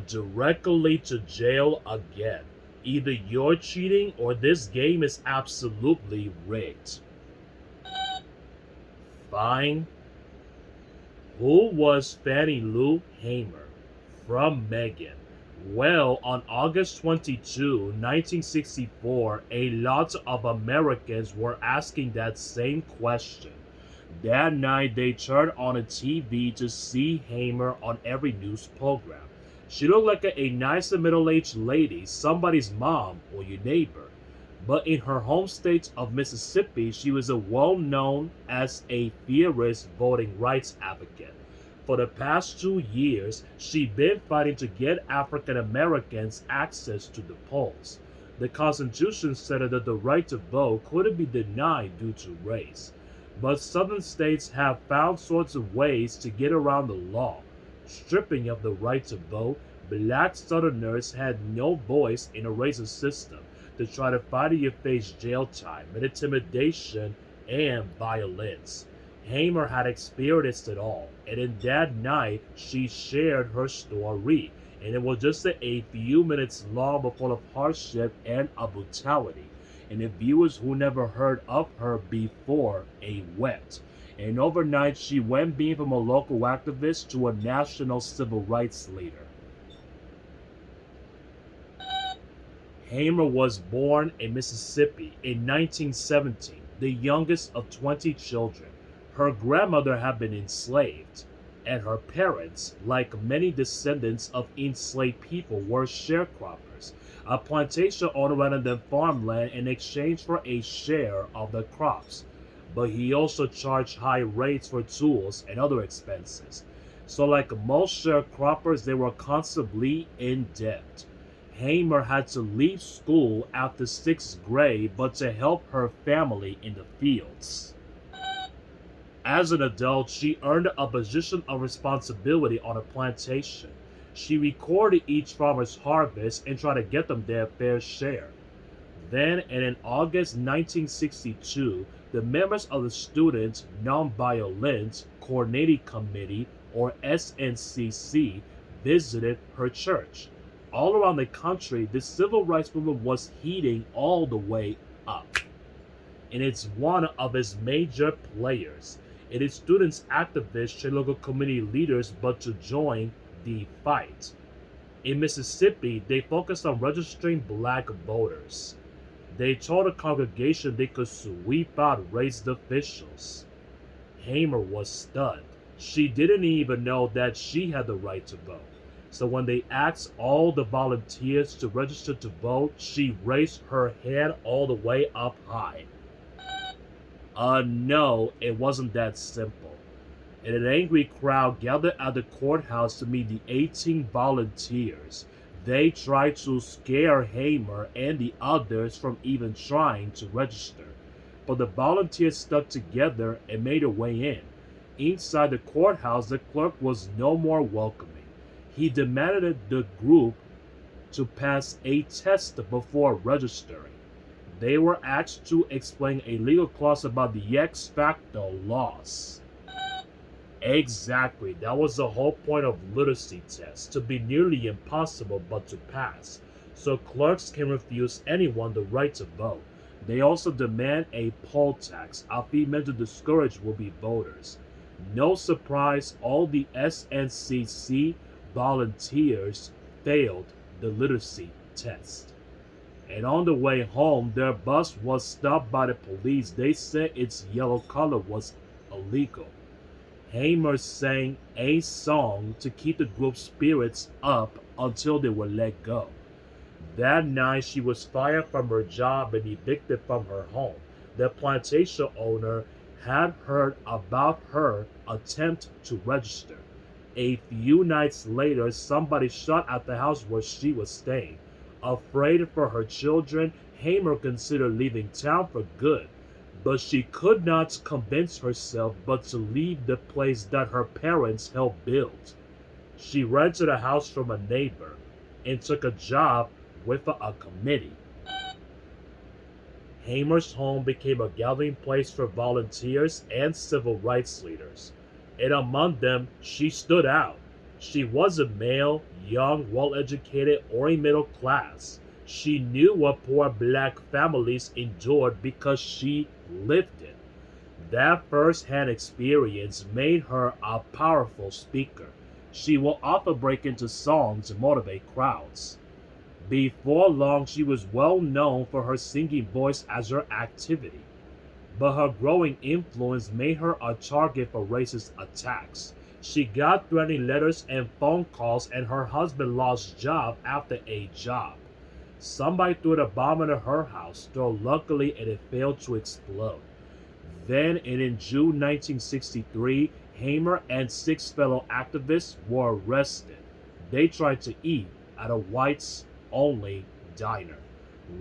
Directly to jail again. Either you're cheating or this game is absolutely rigged. Fine. Who was Fannie Lou Hamer? From Megan. Well, on August 22, 1964, a lot of Americans were asking that same question. That night, they turned on a TV to see Hamer on every news program. She looked like a nice middle aged lady, somebody's mom or your neighbor. But in her home state of Mississippi, she was well known as a fierce voting rights advocate. For the past 2 years, she'd been fighting to get African Americans access to the polls. The Constitution said that the right to vote couldn't be denied due to race. But southern states have found sorts of ways to get around the law. Stripping of the right to vote, black southerners had no voice in a racist system. To try to fight it, you face jail time, and intimidation, and violence. Hamer had experienced it all, and in that night she shared her story, and it was just a few minutes long but full of hardship and of brutality. And the viewers who never heard of her before wept. And overnight she went being from a local activist to a national civil rights leader. Hamer was born in Mississippi in 1917, the youngest of 20 children. Her grandmother had been enslaved, and her parents, like many descendants of enslaved people, were sharecroppers. A plantation owner rented them farmland in exchange for a share of the crops, but he also charged high rates for tools and other expenses. So, like most sharecroppers, they were constantly in debt. Hamer had to leave school after sixth grade but to help her family in the fields. As an adult, she earned a position of responsibility on a plantation. She recorded each farmer's harvest and tried to get them their fair share. Then, and in August 1962, the members of the Student Nonviolent Coordinating Committee, or SNCC, visited her church. All around the country, the civil rights movement was heating all the way up, and it's one of its major players. It is students activists and local community leaders but to join the fight. In Mississippi, they focused on registering black voters. They told the congregation they could sweep out racist officials. Hamer was stunned. She didn't even know that she had the right to vote. So when they asked all the volunteers to register to vote, she raised her hand all the way up high. No, it wasn't that simple. And an angry crowd gathered at the courthouse to meet the 18 volunteers. They tried to scare Hamer and the others from even trying to register. But the volunteers stuck together and made their way in. Inside the courthouse, the clerk was no more welcoming. He demanded the group to pass a test before registering. They were asked to explain a legal clause about the ex facto laws. Exactly, that was the whole point of literacy tests, to be nearly impossible but to pass, so clerks can refuse anyone the right to vote. They also demand a poll tax, a fee meant to discourage would-be voters. No surprise, all the SNCC volunteers failed the literacy test. And on the way home, their bus was stopped by the police. They said its yellow color was illegal. Hamer sang a song to keep the group's spirits up until they were let go. That night, she was fired from her job and evicted from her home. The plantation owner had heard about her attempt to register. A few nights later, somebody shot at the house where she was staying. Afraid for her children, Hamer considered leaving town for good, but she could not convince herself but to leave the place that her parents helped build. She rented a house from a neighbor and took a job with a committee. Hamer's home became a gathering place for volunteers and civil rights leaders, and among them she stood out. She wasn't male, young, well educated, or in middle class. She knew what poor black families endured because she lived it. That first hand experience made her a powerful speaker. She will often break into song to motivate crowds. Before long, she was well known for her singing voice as her activity, but her growing influence made her a target for racist attacks. She got threatening letters and phone calls, and her husband lost job after a job. Somebody threw a bomb into her house, though luckily it failed to explode. Then, in June 1963, Hamer and six fellow activists were arrested. They tried to eat at a whites only diner.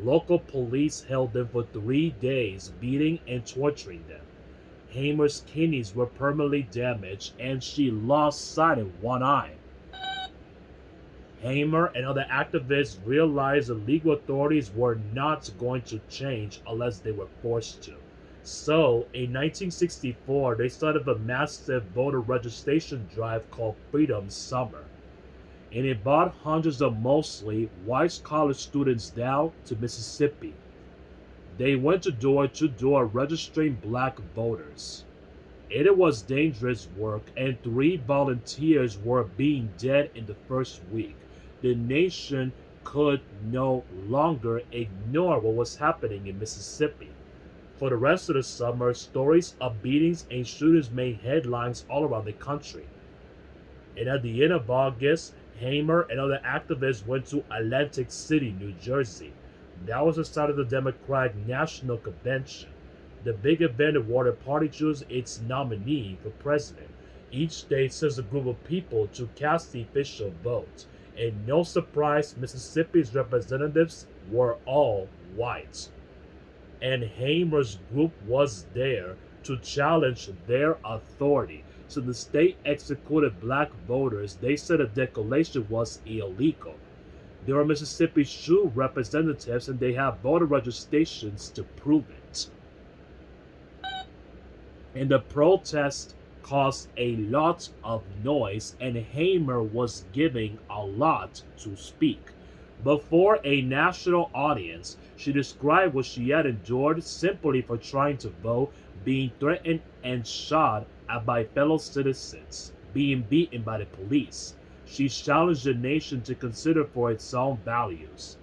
Local police held them for 3 days, beating and torturing them. Hamer's kidneys were permanently damaged and she lost sight in one eye. Hamer and other activists realized the legal authorities were not going to change unless they were forced to. So, in 1964, they started a massive voter registration drive called Freedom Summer, and it brought hundreds of mostly white college students down to Mississippi. They went door to door registering black voters. It was dangerous work, and 3 volunteers were being dead in the first week. The nation could no longer ignore what was happening in Mississippi. For the rest of the summer, stories of beatings and shootings made headlines all around the country. And at the end of August, Hamer and other activists went to Atlantic City, New Jersey. That was the start of the Democratic National Convention. The big event awarded party chose its nominee for president. Each state sends a group of people to cast the official vote. And no surprise, Mississippi's representatives were all white. And Hamer's group was there to challenge their authority. So the state executed black voters. They said the declaration was illegal. They were Mississippi's true representatives and they have voter registrations to prove it. And the protest caused a lot of noise, and Hamer was giving a lot to speak. Before a national audience, she described what she had endured simply for trying to vote, being threatened and shot at by fellow citizens, being beaten by the police. She challenged the nation to consider for its own values.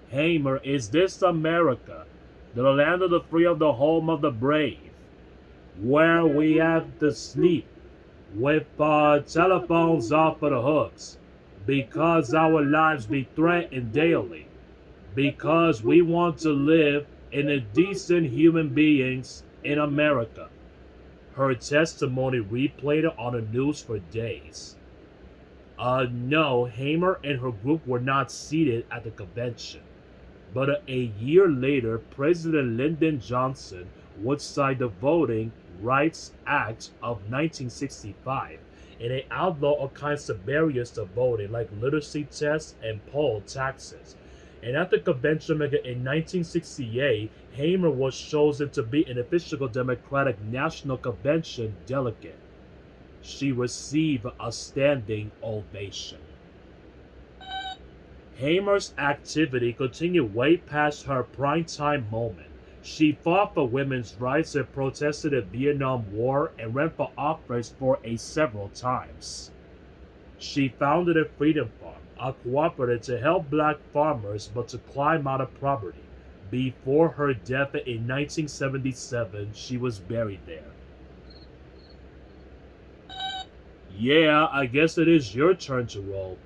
Hamer, is this America, the land of the free, of the home of the brave, where we have to sleep with our telephones off of the hooks, because our lives be threatened daily, because we want to live in a decent human beings in America. Her testimony replayed on the news for days. No, Hamer and her group were not seated at the convention. But a year later, President Lyndon Johnson would sign the Voting Rights Act of 1965, and it outlawed all kinds of barriers to voting, like literacy tests and poll taxes. And at the convention in 1968, Hamer was chosen to be an official Democratic National Convention delegate. She received a standing ovation. Hamer's activity continued way past her primetime moment. She fought for women's rights and protested the Vietnam War and ran for office for several times. She founded a Freedom Farm, a cooperative to help black farmers but to climb out of poverty. Before her death in 1977, she was buried there. Yeah, I guess it is your turn to roll.